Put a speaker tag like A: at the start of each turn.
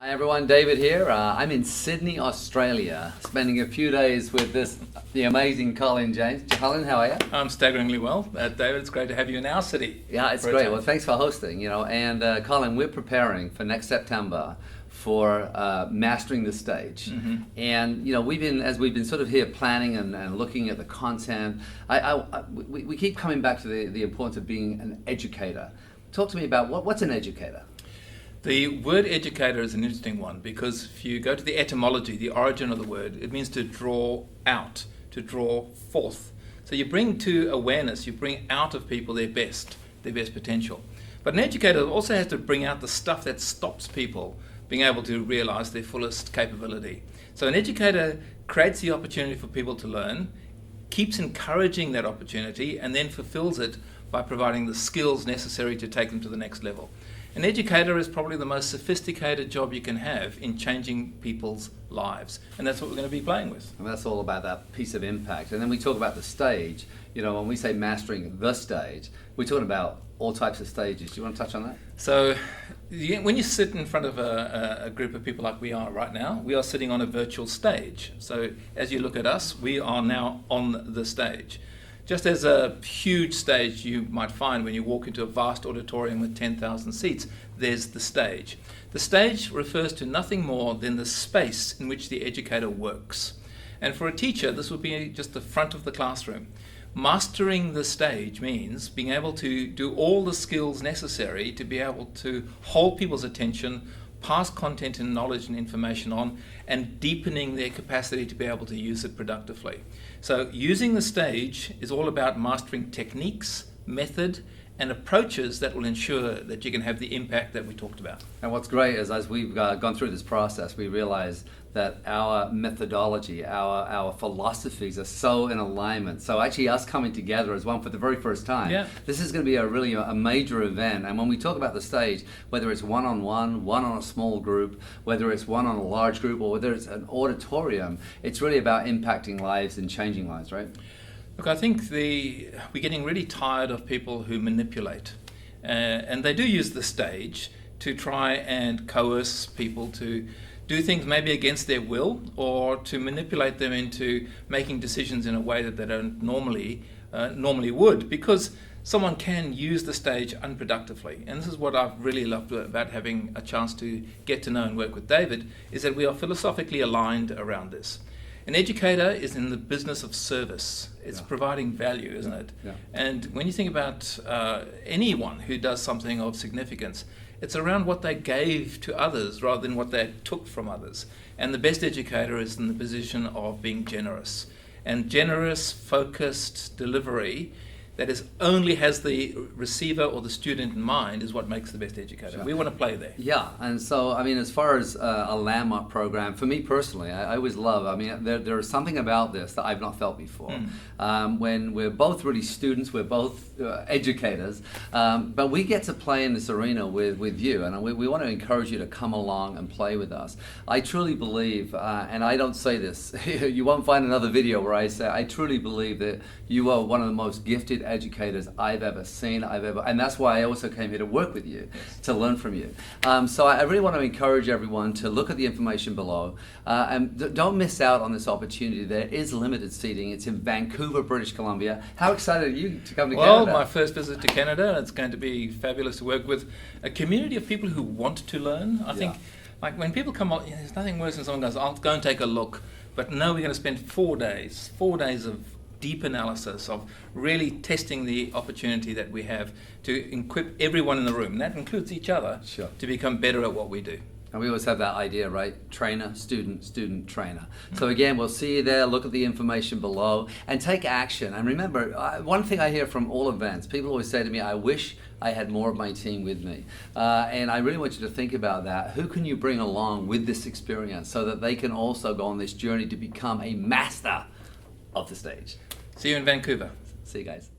A: Hi everyone, David here. I'm in Sydney, Australia, spending a few days with the amazing Colin James. Colin, how are you?
B: I'm staggeringly well. David, it's great to have you in our city.
A: Yeah, it's great. Well, thanks for hosting. And Colin, we're preparing for next September for mastering the stage.
B: Mm-hmm.
A: And we've been sort of here planning and looking at the content. We keep coming back to the importance of being an educator. Talk to me about what's an educator.
B: The word educator is an interesting one because if you go to the etymology, the origin of the word, it means to draw out, to draw forth. So you bring to awareness, you bring out of people their best potential. But an educator also has to bring out the stuff that stops people being able to realize their fullest capability. So an educator creates the opportunity for people to learn, keeps encouraging that opportunity, and then fulfills it by providing the skills necessary to take them to the next level. An educator is probably the most sophisticated job you can have in changing people's lives. And that's what we're going to be playing with.
A: And that's all about that piece of impact. And then we talk about the stage. When we say mastering the stage, we're talking about all types of stages. Do you want to touch on that?
B: So when you sit in front of a group of people like we are right now, we are sitting on a virtual stage. So as you look at us, we are now on the stage. Just as a huge stage you might find when you walk into a vast auditorium with 10,000 seats, there's the stage. The stage refers to nothing more than the space in which the educator works. And for a teacher, this would be just the front of the classroom. Mastering the stage means being able to do all the skills necessary to be able to hold people's attention, pass content and knowledge and information on, and deepening their capacity to be able to use it productively. So using the stage is all about mastering techniques, method, and approaches that will ensure that you can have the impact that we talked about.
A: And what's great is as we've gone through this process, we realize that our methodology, our philosophies are so in alignment. So actually us coming together as one for the very first time, This is going to be a major event. And when we talk about the stage, whether it's one-on-one, one on a small group, whether it's one on a large group, or whether it's an auditorium, it's really about impacting lives and changing lives, right?
B: Look, I think we're getting really tired of people who manipulate. And they do use the stage to try and coerce people to do things maybe against their will, or to manipulate them into making decisions in a way that they don't normally would, because someone can use the stage unproductively. And this is what I've really loved about having a chance to get to know and work with David, is that we are philosophically aligned around this. An educator is in the business of service. It's providing value, isn't it?
A: Yeah.
B: And when you think about anyone who does something of significance, it's around what they gave to others rather than what they took from others. And the best educator is in the position of being generous. And generous, focused delivery that only has the receiver or the student in mind is what makes the best educator. Sure. We want to play there.
A: Yeah, and so, as far as a landmark program, for me personally, I always love, there is something about this that I've not felt before. When we're both really students, we're both educators, but we get to play in this arena with you, and we want to encourage you to come along and play with us. I truly believe, and I don't say this, you won't find another video where I say, I truly believe that you are one of the most gifted educators I've ever seen, and that's why I also came here to work with you, to learn from you. So I really want to encourage everyone to look at the information below, and don't miss out on this opportunity. There is limited seating. It's in Vancouver, British Columbia. How excited are you to come to Canada?
B: Well, my first visit to Canada, it's going to be fabulous to work with a community of people who want to learn. I think, like when people come on, there's nothing worse than someone goes, I'll go and take a look. But no, we're going to spend 4 days of deep analysis, of really testing the opportunity that we have to equip everyone in the room, and that includes each other, to become better at what we do.
A: And we always have that idea, right? Trainer, student, student, trainer. So again, we'll see you there. Look at the information below and take action. And remember, one thing I hear from all events, people always say to me, I wish I had more of my team with me. And I really want you to think about that. Who can you bring along with this experience so that they can also go on this journey to become a master of the stage?
B: See you in Vancouver.
A: See you guys.